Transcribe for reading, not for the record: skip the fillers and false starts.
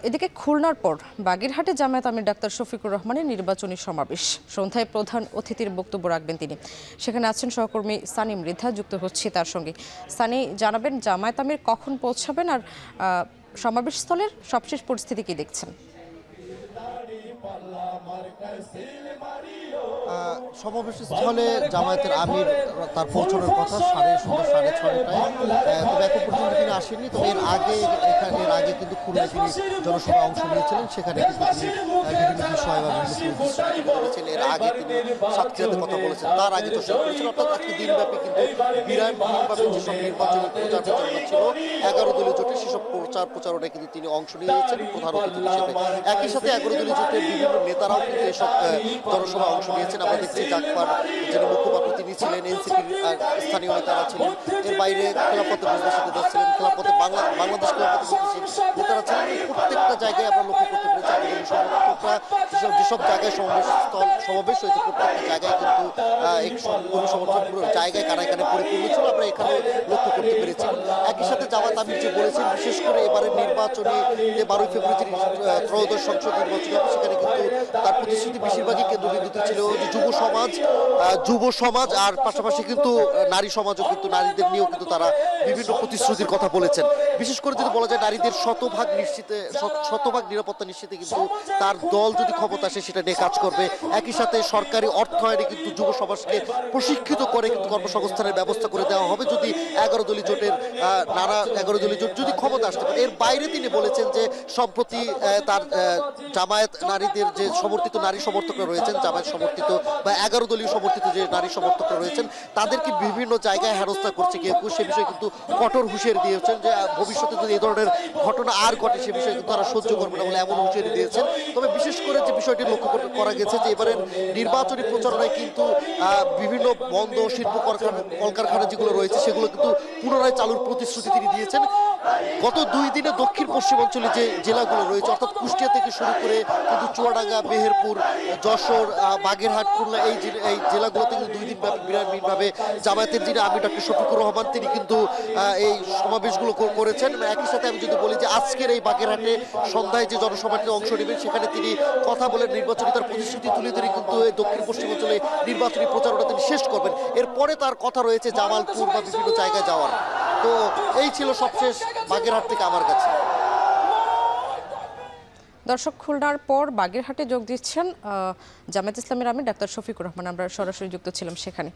এদিকে খুলনার পর বাগেরহাটে জামায়াত আমির ডাক্তার শফিকুর রহমানের নির্বাচনী সমাবেশ। সন্ধ্যায় প্রধান অতিথির বক্তব্য রাখবেন তিনি। সেখানে আছেন সহকর্মী সানি মৃধা, যুক্ত হচ্ছে তার সঙ্গে। সানি, জানাবেন জামায়াত আমির কখন পৌঁছাবেন আর সমাবেশস্থলের সবশেষ পরিস্থিতি কি দেখছেন? সমাবেশস্থলে জামায়াতের আমির তার পৌঁছানোর কথা সন্ধ্যা 6:30টায়। তবে এখন পর্যন্ত তিনি আসেননি। তবে এর আগে কিন্তু খুলনায় তিনি জনসভায় অংশ নিয়েছিলেন। সেখানে কিন্তু তিনি বিভিন্ন বিষয় বা বিভিন্ন করেছেন। এর আগে তিনি সাতক্ষীরাতে কথা বলেছেন, তার আগে তো শেষ করেছেন। অর্থাৎ আজকে দিনব্যাপী কিন্তু বিরাটভাবে যেসব নির্বাচনী প্রচার প্রচারণা ছিল 11 দলীয় জোটের, সেসব প্রচারণায় কিন্তু তিনি অংশ নিয়েছেন প্রধান অতিথি হিসেবে। একই সাথে 11 দলীয় জোটের বিভিন্ন নেতারাও কিন্তু এসব জনসভায় অংশ নিয়েছেন। আমরা দেখছি জাকপার যিনি মুখপাত্র তিনি ছিলেন, এনসিপির স্থানীয় নেতারা ছিলেন, এর বাইরে খেলাফতে মজলিসের নেতা ছিলেন, খেলাফতে বাংলাদেশ খেলাফতে মজলিসের নেতারা ছিলেন। প্রত্যেকটা জায়গায় আমরা লক্ষ্য করতে পেরেছি আবেদন সমর্থকরা যেসব জায়গায় সমাবেশ হয়েছে প্রত্যেকটা জায়গায় কিন্তু এই সমর্থন পুরো জায়গায় কানায় কানে পরিপূর্ণ ছিল, আমরা এখানে লক্ষ্য করতে পেরেছি। একই সাথে জামায়াত আমির যে বলেছেন, বিশেষ করে এবারের নির্বাচনী যে 12 ফেব্রুয়ারি ত্রয়োদশ সংসদ নির্বাচন হবে, সেখানে কিন্তু তার প্রতিশ্রুতি বেশিরভাগই কেন্দ্রবিন্দুতে ছিল যে যুব সমাজ আর পাশাপাশি কিন্তু নারী সমাজও, কিন্তু নারীদের নিয়েও কিন্তু তারা বিভিন্ন প্রতিশ্রুতির কথা বলেছেন। বিশেষ করে যদি বলা যায় নারীদের শতভাগ নিরাপত্তা নিশ্চিতে কিন্তু তার দল যদি ক্ষমতা আসে সেটা নিয়ে কাজ করবে। একই সাথে সরকারি অর্থায়নে কিন্তু যুব সমাজকে প্রশিক্ষিত করে কিন্তু কর্মসংস্থানের ব্যবস্থা করে দেওয়া হবে যদি 11 দলীয় জোটের 11 দলীয় জোট যদি ক্ষমতা আসতে পারে। এর বাইরে তিনি বলেছেন যে সম্প্রতি তার জামায়াত নারীদের যে সমর্থিত নারী সমর্থকরা রয়েছেন, জামায়াত সমর্থিত বা 11 দলীয় সমর্থিত যে নারী সমর্থকরা রয়েছেন, তাদেরকে বিভিন্ন জায়গায় হেনস্থা করছে কেউ, সে বিষয়ে কিন্তু কঠোর হুঁশিয়ারি দিয়েছেন যে ভবিষ্যতে যদি এই ধরনের ঘটনা আর ঘটে সে বিষয়ে কিন্তু তারা সহ্য করবে না বলে এমন হুঁশিয়ারি দিয়েছেন। তবে বিশেষ করে যে বিষয়টি লক্ষ্য করা গেছে যে এবারের নির্বাচনী প্রচারণায় কিন্তু বিভিন্ন বন্ধ শিল্প কলকারখানা যেগুলো রয়েছে সেগুলো কিন্তু পুনরায় চালুর প্রতিশ্রুতি তিনি দিয়েছেন। গত 2 দিনে দক্ষিণ পশ্চিমাঞ্চলে যে জেলাগুলো রয়েছে, অর্থাৎ কুষ্টিয়া থেকে শুরু করে কিন্তু চুয়াডাঙ্গা, মেহেরপুর, যশোর, বাগেরহাট, খুলনা, এই জেলাগুলোতে কিন্তু 2 দিন ব্যাপী বিরাটভাবে জামায়াতের যিনি আমির ডক্টর শফিকুর রহমান তিনি কিন্তু এই সমাবেশগুলো করেছেন। একই সাথে আমি যদি বলি যে আজকের এই বাগেরহাটে সন্ধ্যায় যে জনসভাটিতে অংশ নেবেন, সেখানে তিনি কথা বলেন, নির্বাচনী তার প্রতিশ্রুতি তুলে ধরে কিন্তু দক্ষিণ পশ্চিমাঞ্চলে নির্বাচনী প্রচারণা তিনি শেষ করবেন। এরপরে তার কথা রয়েছে জামালপুর বা বিভিন্ন জায়গায় যাওয়ার। তো এই ছিল সবশেষ বাগেরহাট থেকে আমার কাছে। দর্শক, খুলনার পর বাগেরহাটে যোগ দিচ্ছেন জামায়াত ইসলামের আমির ডাক্তার শফিকুর রহমান। আমরা সরাসরি যুক্ত ছিলাম সেখানে।